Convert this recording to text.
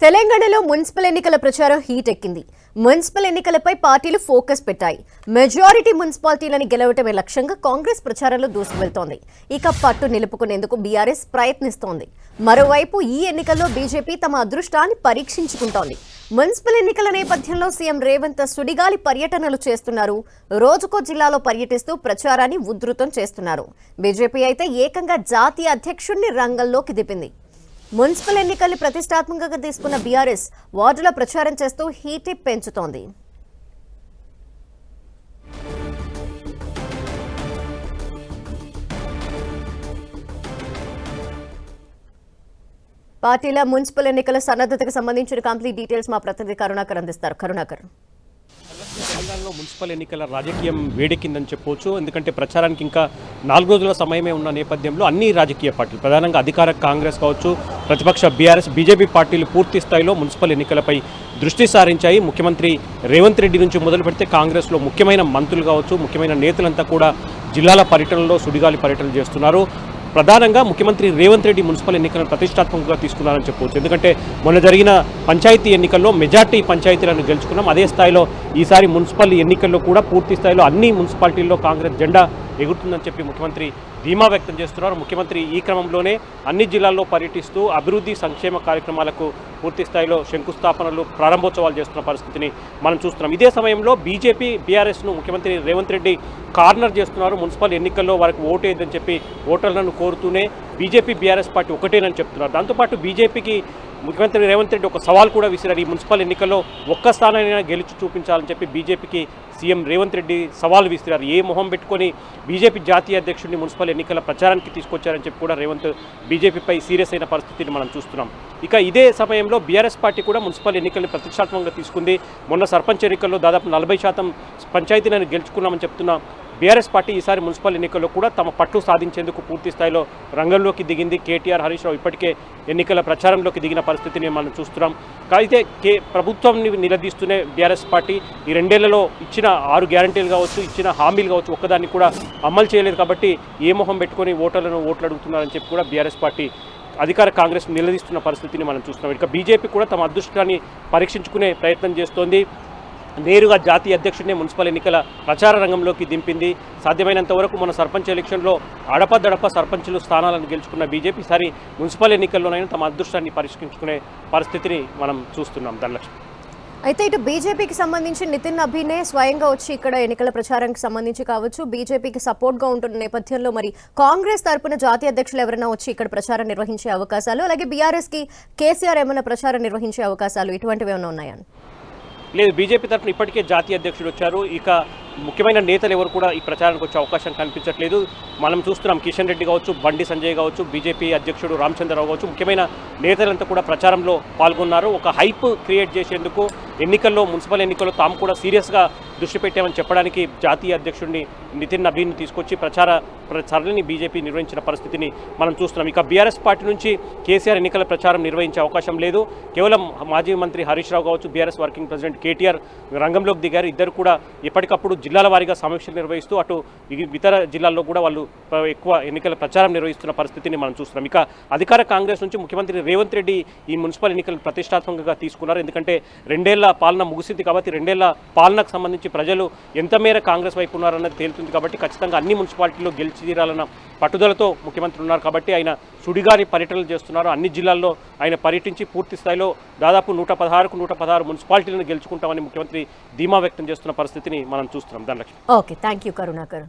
తెలంగాణలో మున్సిపల్ ఎన్నికల ప్రచారం హీట్ ఎక్కింది. మున్సిపల్ ఎన్నికలపై పార్టీలు ఫోకస్ పెట్టాయి. మెజారిటీ మున్సిపాలిటీలను గెలవటమే లక్ష్యంగా కాంగ్రెస్ ప్రచారంలో దూసుకువెళ్తోంది. ఇక పట్టు నిలుపుకునేందుకు బీఆర్ఎస్ ప్రయత్నిస్తోంది. మరోవైపు ఈ ఎన్నికల్లో బీజేపీ తమ అదృష్టాన్ని పరీక్షించుకుంటోంది. మున్సిపల్ ఎన్నికల నేపథ్యంలో సీఎం రేవంత్ సుడిగాలి పర్యటనలు చేస్తున్నారు. రోజుకో జిల్లాలో పర్యటిస్తూ ప్రచారాన్ని ఉధృతం చేస్తున్నారు. బీజేపీ అయితే ఏకంగా జాతీయ అధ్యక్షుడిని రంగంలోకి దింపింది. మున్సిపల్ ఎన్నికల్ని ప్రతిష్టాత్మకంగా తీసుకున్న బీఆర్ఎస్ వార్డులో ప్రచారం చేస్తూ హీట్ పెంచుతోంది. పార్టీల మున్సిపల్ ఎన్నికల సన్నద్ధతకు సంబంధించిన కంప్లీట్ డీటెయిల్స్ మా ప్రతినిధి కరుణాకర్ అందిస్తారు. కరుణాకర్, తెలంగాణలో మున్సిపల్ ఎన్నికల రాజకీయం వేడెక్కిందని చెప్పవచ్చు. ఎందుకంటే ప్రచారానికి ఇంకా 4 రోజుల సమయమే ఉన్న నేపథ్యంలో అన్ని రాజకీయ పార్టీలు, ప్రధానంగా అధికార కాంగ్రెస్ కావచ్చు, ప్రతిపక్ష బీఆర్ఎస్, బీజేపీ పార్టీలు పూర్తి స్థాయిలో మున్సిపల్ ఎన్నికలపై దృష్టి సారించాయి. ముఖ్యమంత్రి రేవంత్ రెడ్డి నుంచి మొదలు పెడితే కాంగ్రెస్లో ముఖ్యమైన మంత్రులు కావచ్చు, ముఖ్యమైన నేతలంతా కూడా జిల్లాల పర్యటనలో సుడిగాలి పర్యటనలు చేస్తున్నారు. ప్రధానంగా ముఖ్యమంత్రి రేవంత్ రెడ్డి మున్సిపల్ ఎన్నికలను ప్రతిష్టాత్మకంగా తీసుకున్నారని చెప్పవచ్చు. ఎందుకంటే మొన్న జరిగిన పంచాయతీ ఎన్నికల్లో మెజార్టీ పంచాయతీలను గెలుచుకున్నాం. అదే స్థాయిలో ఈసారి మున్సిపల్ ఎన్నికల్లో కూడా పూర్తి స్థాయిలో అన్ని మున్సిపాలిటీల్లో కాంగ్రెస్ జెండా ఎగురుతుందని చెప్పి ముఖ్యమంత్రి ధీమా వ్యక్తం చేస్తున్నారు. ముఖ్యమంత్రి ఈ క్రమంలోనే అన్ని జిల్లాల్లో పర్యటిస్తూ అభివృద్ధి సంక్షేమ కార్యక్రమాలకు పూర్తి స్థాయిలో శంకుస్థాపనలు, ప్రారంభోత్సవాలు చేస్తున్న పరిస్థితిని మనం చూస్తున్నాం. ఇదే సమయంలో బీజేపీ బీఆర్ఎస్ను ముఖ్యమంత్రి రేవంత్ రెడ్డి కార్నర్ చేస్తున్నారు. మున్సిపల్ ఎన్నికల్లో వారికి ఓటేదని చెప్పి ఓటర్లను కోరుతూనే బీజేపీ బీఆర్ఎస్ పార్టీ ఒకటేనని చెప్తున్నారు. దాంతోపాటు బీజేపీకి ముఖ్యమంత్రి రేవంత్ రెడ్డి ఒక సవాల్ కూడా విసిరారు. ఈ మున్సిపల్ ఎన్నికల్లో ఒక్క స్థానాన్ని గెలిచి చూపించాలని చెప్పి బీజేపీకి సీఎం రేవంత్ రెడ్డి సవాల్ విసిరారు. ఏ మొహం పెట్టుకొని బీజేపీ జాతీయ అధ్యక్షుడిని మున్సిపల్ ఎన్నికల ప్రచారానికి తీసుకొచ్చారని చెప్పి కూడా రేవంత్ బీజేపీపై సీరియస్ అయిన పరిస్థితిని మనం చూస్తున్నాం. ఇక ఇదే సమయంలో బీఆర్ఎస్ పార్టీ కూడా మున్సిపల్ ఎన్నికల్ని ప్రతిష్టాత్మకంగా తీసుకుంది. మొన్న సర్పంచ్ ఎన్నికల్లో దాదాపు 40% పంచాయతీలను గెలుచుకున్నామని చెప్తున్న బీఆర్ఎస్ పార్టీ ఈసారి మున్సిపల్ ఎన్నికల్లో కూడా తమ పట్టు సాధించేందుకు పూర్తి స్థాయిలో రంగంలోకి దిగింది. కేటీఆర్, హరీష్ రావు ఇప్పటికే ఎన్నికల ప్రచారంలోకి దిగిన పరిస్థితిని మనం చూస్తున్నాం. అయితే ప్రభుత్వాన్ని నిలదీస్తూనే బీఆర్ఎస్ పార్టీ ఈ 2 ఏళ్లలో ఇచ్చిన 6 గ్యారంటీలు కావచ్చు, ఇచ్చిన హామీలు కావచ్చు, ఒక్కదాన్ని కూడా అమలు చేయలేదు. కాబట్టి ఏ మొహం పెట్టుకొని ఓట్లు అడుగుతున్నారని చెప్పి కూడా బీఆర్ఎస్ పార్టీ అధికార కాంగ్రెస్ నిలదీస్తున్న పరిస్థితిని మనం చూస్తున్నాం. ఇక బీజేపీ కూడా తమ అదృష్టాన్ని పరీక్షించుకునే ప్రయత్నం చేస్తోంది. నేరుగా జాతీయ అధ్యక్షుడిని మున్సిపల్ ఎన్నికల ప్రచార రంగంలోకి దింపింది. సాధ్యమైనంత వరకు మన సర్పంచ్ ఎలక్షన్లో అడపదడప సర్పంచులు స్థానాలను గెలుచుకున్న బీజేపీ ఈసారి మున్సిపల్ ఎన్నికల్లోనైనా తమ అదృష్టాన్ని పరీక్షించుకునే పరిస్థితిని మనం చూస్తున్నాం. ధనలక్ష్మి, అయితే ఇటు బీజేపీకి సంబంధించి నితిన్ అభినే స్వయంగా వచ్చి ఇక్కడ ఎన్నికల ప్రచారానికి సంబంధించి కావచ్చు, బీజేపీకి సపోర్ట్గా ఉంటున్న నేపథ్యంలో మరి కాంగ్రెస్ తరపున జాతీయ అధ్యక్షులు ఎవరైనా వచ్చి ఇక్కడ ప్రచారం నిర్వహించే అవకాశాలు, అలాగే బీఆర్ఎస్కి కేసీఆర్ ఏమైనా ప్రచారం నిర్వహించే అవకాశాలు ఇటువంటివి ఏమైనా ఉన్నాయా? లేదు, బీజేపీ తరఫున ఇప్పటికే జాతీయ అధ్యక్షుడు వచ్చారు. ఇక ముఖ్యమైన నేతలు ఎవరు కూడా ఈ ప్రచారానికి వచ్చే అవకాశం కనిపించట్లేదు. మనం చూస్తున్నాం, కిషన్ రెడ్డి కావచ్చు, బండి సంజయ్ కావచ్చు, బీజేపీ అధ్యక్షుడు రామచంద్రరావు కావచ్చు, ముఖ్యమైన నేతలంతా కూడా ప్రచారంలో పాల్గొన్నారు. ఒక హైప్ క్రియేట్ చేసేందుకు ఎన్నికల్లో, మున్సిపల్ ఎన్నికల్లో తాము కూడా సీరియస్గా దృష్టి పెట్టామని చెప్పడానికి జాతీయ అధ్యక్షుడిని నితిన్ అభిని తీసుకొచ్చి ప్రచార సరళిని బీజేపీ నిర్వహించిన పరిస్థితిని మనం చూస్తున్నాం. ఇక బీఆర్ఎస్ పార్టీ నుంచి కేసీఆర్ ఎన్నికల ప్రచారం నిర్వహించే అవకాశం లేదు. కేవలం మాజీ మంత్రి హరీష్ రావు కావచ్చు, బీఆర్ఎస్ వర్కింగ్ ప్రెసిడెంట్ కేటీఆర్ రంగంలోకి దిగారు. ఇద్దరు కూడా ఎప్పటికప్పుడు జిల్లాల వారీగా సమీక్షలు నిర్వహిస్తూ అటు ఇతర జిల్లాల్లో కూడా వాళ్ళు ఎక్కువ ఎన్నికల ప్రచారం నిర్వహిస్తున్న పరిస్థితిని మనం చూస్తున్నాం. ఇక అధికార కాంగ్రెస్ నుంచి ముఖ్యమంత్రి రేవంత్ రెడ్డి ఈ మున్సిపల్ ఎన్నికలను ప్రతిష్టాత్మకంగా తీసుకున్నారు. ఎందుకంటే 2 ఏళ్ల పాలన ముగిసింది కాబట్టి 2 ఏళ్ల పాలనకు సంబంధించి ప్రజలు ఎంత మేర కాంగ్రెస్ వైపు ఉన్నారన్నది తేలుతుంది. కాబట్టి ఖచ్చితంగా అన్ని మున్సిపాలిటీల్లో గెలిచి తీరాలన్న పట్టుదలతో ముఖ్యమంత్రి ఉన్నారు. కాబట్టి ఆయన సుడిగాలి పర్యటనలు చేస్తున్నారు. అన్ని జిల్లాల్లో ఆయన పర్యటించి పూర్తి స్థాయిలో దాదాపు 116 మున్సిపాలిటీలను గెలుచుకుంటామని ముఖ్యమంత్రి ధీమా వ్యక్తం చేస్తున్న పరిస్థితిని మనం చూస్తున్నాం. Dhanalakshmi, okay, thank you Karunakar.